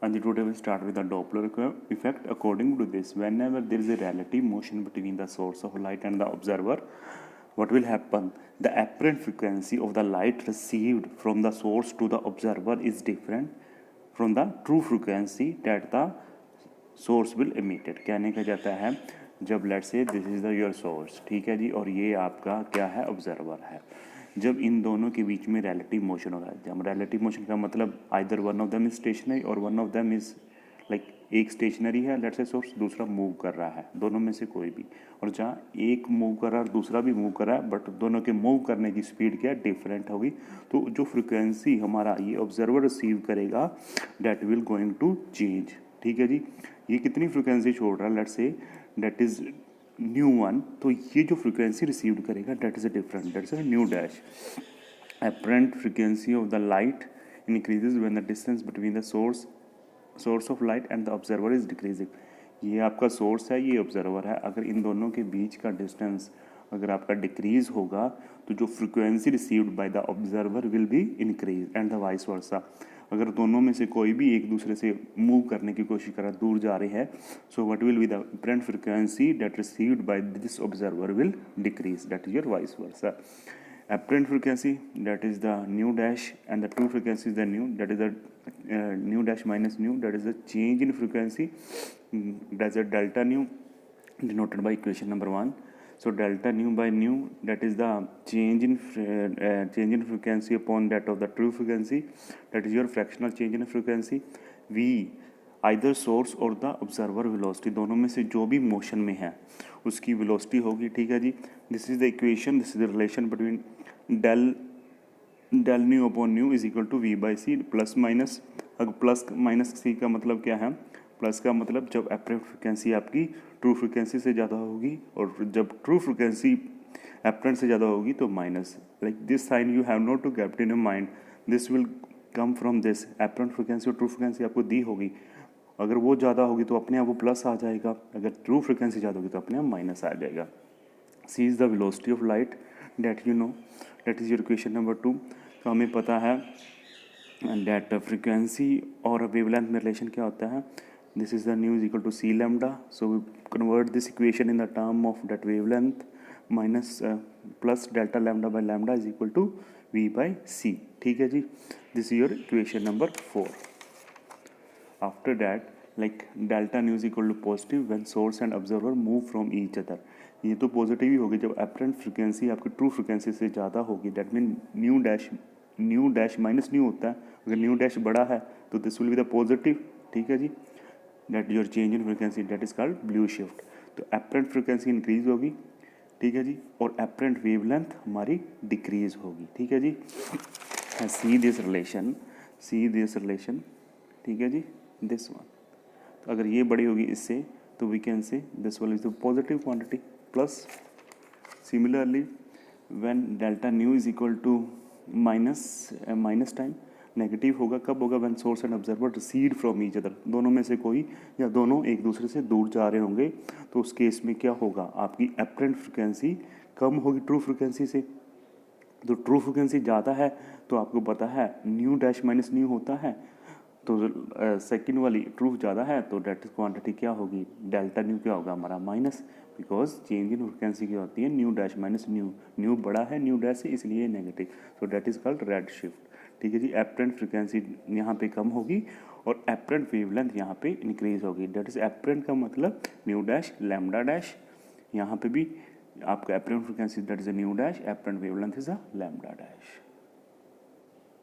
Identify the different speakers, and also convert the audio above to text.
Speaker 1: And today we start with the Doppler effect. According to this, whenever there is a relative motion between the source of light and the observer, what will happen? The apparent frequency of the light received from the source to the observer is different from the true frequency that the source will emitted. कहने का जाता है जब let's say this is the your source, ठीक है जी, और ये आपका क्या है, ऑब्जर्वर है। जब इन दोनों के बीच में रिलेटिव मोशन होगा, जब रिलेटिव मोशन का मतलब either one of them is stationary और one of them is like एक स्टेशनरी है लेट्स से सोर्स, दूसरा मूव कर रहा है, दोनों में से कोई भी, और जहाँ एक मूव कर रहा है और दूसरा भी मूव कर रहा है बट दोनों के मूव करने की स्पीड क्या डिफरेंट होगी, तो जो फ्रिक्वेंसी हमारा ये ऑब्जर्वर रिसीव करेगा that will going to change. ठीक है जी, ये कितनी फ्रिक्वेंसी छोड़ रहा है लेट्स से डेट इज न्यू वन, तो ये जो फ्रिक्वेंसी रिसीव करेगा that is a different, that is a new dash. apparent frequency of the light increases when the distance between the source of light and the observer is decreasing। ये आपका source है, ये observer है, अगर इन दोनों के बीच का डिस्टेंस अगर आपका डिक्रीज होगा तो जो frequency received by the observer will be increase and the vice versa. अगर दोनों में से कोई भी एक दूसरे से मूव करने की कोशिश कर रहा है, दूर जा रहे हैं, so what will be the apparent frequency that received by this observer will decrease, that is your vice versa। apparent frequency that is the nu dash and the true frequency is the nu, that is the nu dash minus nu, that is the change in frequency, that's a delta nu denoted by equation number 1। so delta nu by nu, that is the change in frequency upon that of the true frequency, that is your fractional change in frequency। v either source और the observer velocity, दोनों में से जो भी motion में है उसकी velocity होगी। ठीक है जी, this is the equation, this is the relation between del nu upon nu is equal to v by c plus minus. अगर प्लस माइनस सी का मतलब क्या है, प्लस का मतलब जब एपरेंट फ्रिक्वेंसी आपकी ट्रू फ्रिक्वेंसी से ज़्यादा होगी और जब ट्रू फ्रिक्वेंसी एपरेंट से ज़्यादा होगी तो minus. Like this sign you have note to kept in your mind, this will come from this. Apparent frequency और ट्रू फ्रिक्वेंसी आपको दी होगी, अगर वो ज़्यादा होगी तो अपने आप वो प्लस आ जाएगा, अगर ट्रू फ्रिक्वेंसी ज़्यादा होगी तो अपने आप माइनस आ जाएगा। C is the velocity of light that you know, that is your equation number 2। तो हमें पता है डेट फ्रिक्वेंसी और वेवलेंथ में रिलेशन क्या होता है, this is the nu is equal to c lambda. So we convert this equation in the term of that wavelength minus plus delta lambda by lambda is equal to v by c. ठीक है जी, this is your equation number 4। After that, like delta nu is equal to positive when source and observer move from each other। ये तो positive ही होगी जब apparent frequency आपकी true frequency से ज़्यादा होगी, that mean nu dash minus nu होता है, अगर न्यू डैश बड़ा है तो this will be the positive. ठीक है जी, that your change in frequency that is called blue shift. तो apparent फ्रिक्वेंसी इंक्रीज होगी, ठीक है जी, और apparent वेवलेंथ हमारी डिक्रीज होगी। ठीक है जी, सी दिस रिलेशन, ठीक है जी, दिस वन। तो अगर ये बड़ी होगी इससे तो we can say this one is the positive quantity plus. Similarly when delta new is equal to minus time, negative होगा कब होगा, when source and observer recede from each other, दोनों में से कोई या दोनों एक दूसरे से दूर जा रहे होंगे, तो उस केस में क्या होगा, आपकी एपरेंट फ्रिक्वेंसी कम होगी ट्रू फ्रिक्वेंसी से। तो ट्रू फ्रिक्वेंसी ज़्यादा है तो आपको पता है न्यू डैश माइनस न्यू होता है, तो सेकंड वाली ट्रू ज़्यादा है तो डेट क्वांटिटी क्या होगी, डेल्टा न्यू क्या होगा हमारा minus, because change in frequency क्या होती है न्यू डैश माइनस न्यू बड़ा है न्यू डैश से इसलिए negative, so that is called red shift. ठीक है जी, एपरेंट फ्रिक्वेंसी यहाँ पे कम होगी और एपरेंट वेवलेंथ यहाँ पे इंक्रीज होगी, डेट इज एपरेंट का मतलब न्यू डैश लैम्डा डैश, यहाँ पे भी आपका apparent frequency that is a new dash, apparent wavelength is a lambda dash.